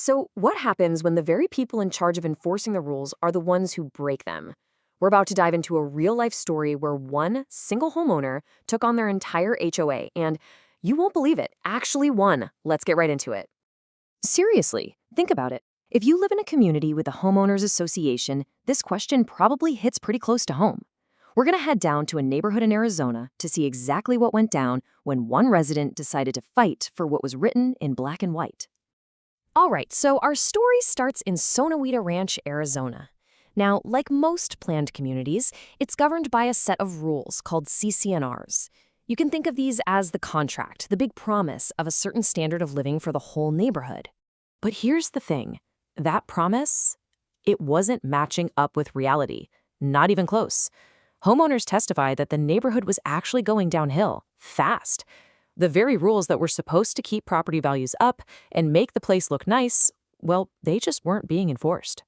So, what happens when the very people in charge of enforcing the rules are the ones who break them? We're about to dive into a real-life story where one single homeowner took on their entire HOA, and you won't believe it, actually won. Let's get right into it. Seriously, think about it. If you live in a community with a homeowners association, this question probably hits pretty close to home. We're going to head down to a neighborhood in Arizona to see exactly what went down when one resident decided to fight for what was written in black and white. All right, so our story starts in Sonoita Ranch, Arizona. Now, like most planned communities, it's governed by a set of rules called CC&Rs. You can think of these as the contract, the big promise of a certain standard of living for the whole neighborhood. But here's the thing. That promise, it wasn't matching up with reality. Not even close. Homeowners testified that the neighborhood was actually going downhill, fast. The very rules that were supposed to keep property values up and make the place look nice, well, they just weren't being enforced.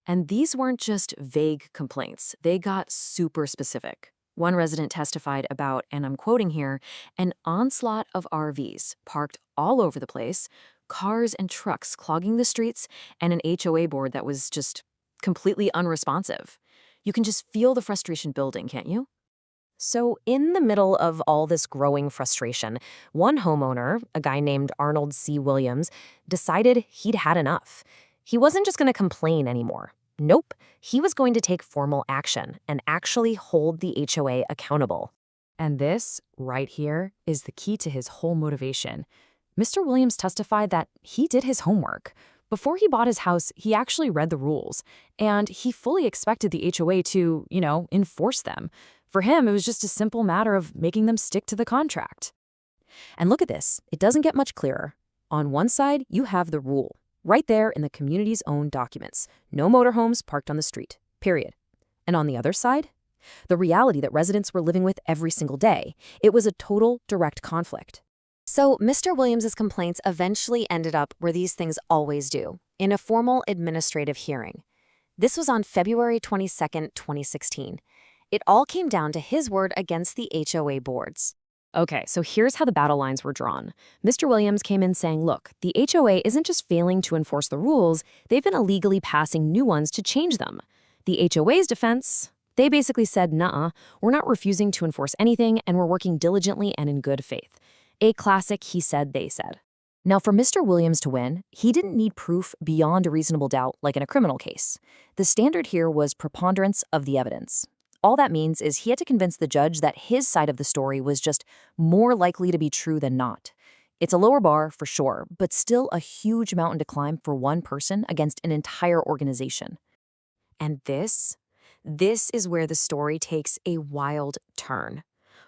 And these weren't just vague complaints. They got super specific. One resident testified about, and I'm quoting here, an onslaught of RVs parked all over the place, cars and trucks clogging the streets, and an HOA board that was just completely unresponsive. You can just feel the frustration building, can't you? So in the middle of all this growing frustration, one homeowner, a guy named Arnold C. decided he'd had enough. He wasn't just going to complain anymore. Nope, he was going to take formal action and actually hold the HOA accountable. And this, right here, is the key to his whole motivation. Mr. Williams testified that he did his homework. Before he bought his house, he actually read the rules, and he fully expected the HOA to, enforce them. For him, it was just a simple matter of making them stick to the contract. And look at this. It doesn't get much clearer. On one side, you have the rule, right there in the community's own documents. No motorhomes parked on the street, period. And on the other side, the reality that residents were living with every single day. It was a total direct conflict. So Mr. Williams's complaints eventually ended up where these things always do, in a formal administrative hearing. This was on February 22nd, 2016. It all came down to his word against the HOA boards. Okay, so here's how the battle lines were drawn. Mr. Williams came in saying, look, the HOA isn't just failing to enforce the rules, they've been illegally passing new ones to change them. The HOA's defense, they basically said, nuh-uh, we're not refusing to enforce anything, and we're working diligently and in good faith. A classic he said, they said. Now, for Mr. Williams to win, he didn't need proof beyond a reasonable doubt like in a criminal case. The standard here was preponderance of the evidence. All that means is he had to convince the judge that his side of the story was just more likely to be true than not. It's a lower bar, for sure, but still a huge mountain to climb for one person against an entire organization. And this is where the story takes a wild turn.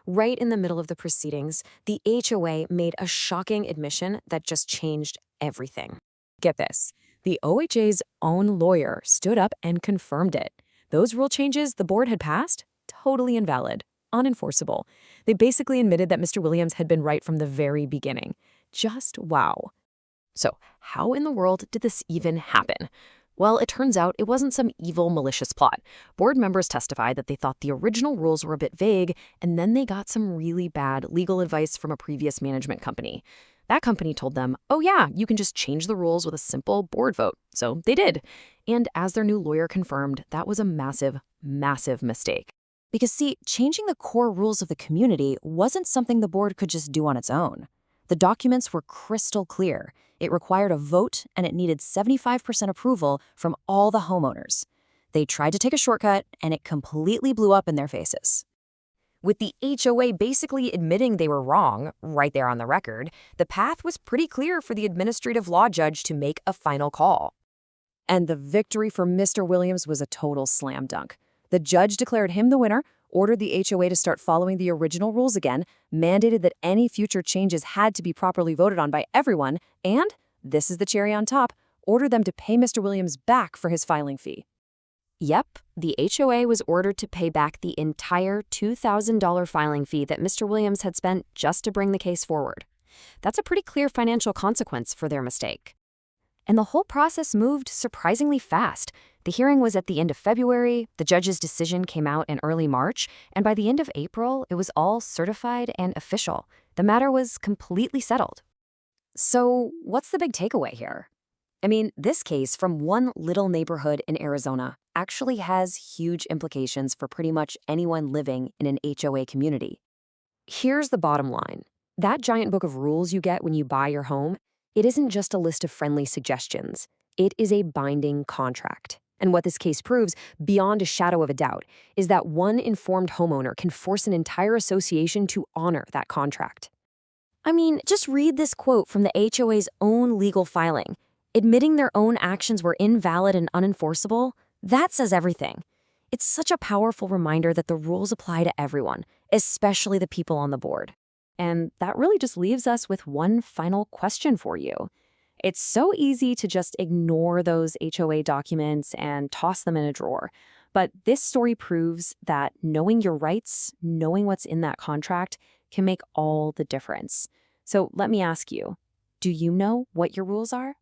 Right in the middle of the proceedings, the HOA made a shocking admission that just changed everything. Get this, the OHA's own lawyer stood up and confirmed it. Those rule changes the board had passed? Totally invalid, unenforceable. They basically admitted that Mr. Williams had been right from the very beginning. Just wow. So how in the world did this even happen? Well, it turns out it wasn't some evil, malicious plot. Board members testified that they thought the original rules were a bit vague, and then they got some really bad legal advice from a previous management company. That company told them, oh yeah, you can just change the rules with a simple board vote. So they did. And as their new lawyer confirmed, that was a massive, massive mistake. Because see, changing the core rules of the community wasn't something the board could just do on its own. The documents were crystal clear. It required a vote, and it needed 75% approval from all the homeowners. They tried to take a shortcut, and it completely blew up in their faces. With the HOA basically admitting they were wrong, right there on the record, the path was pretty clear for the administrative law judge to make a final call. And the victory for Mr. Williams was a total slam dunk. The judge declared him the winner, ordered the HOA to start following the original rules again, mandated that any future changes had to be properly voted on by everyone, and, this is the cherry on top, ordered them to pay Mr. Williams back for his filing fee. Yep, the HOA was ordered to pay back the entire $2,000 filing fee that Mr. Williams had spent just to bring the case forward. That's a pretty clear financial consequence for their mistake. And the whole process moved surprisingly fast. The hearing was at the end of February, the judge's decision came out in early March, and by the end of April, it was all certified and official. The matter was completely settled. So, what's the big takeaway here? I mean, this case from one little neighborhood in Arizona actually has huge implications for pretty much anyone living in an HOA community. Here's the bottom line. That giant book of rules you get when you buy your home, it isn't just a list of friendly suggestions. It is a binding contract. And what this case proves, beyond a shadow of a doubt, is that one informed homeowner can force an entire association to honor that contract. I mean, just read this quote from the HOA's own legal filing. Admitting their own actions were invalid and unenforceable, that says everything. It's such a powerful reminder that the rules apply to everyone, especially the people on the board. And that really just leaves us with one final question for you. It's so easy to just ignore those HOA documents and toss them in a drawer. But this story proves that knowing your rights, knowing what's in that contract, can make all the difference. So let me ask you, do you know what your rules are?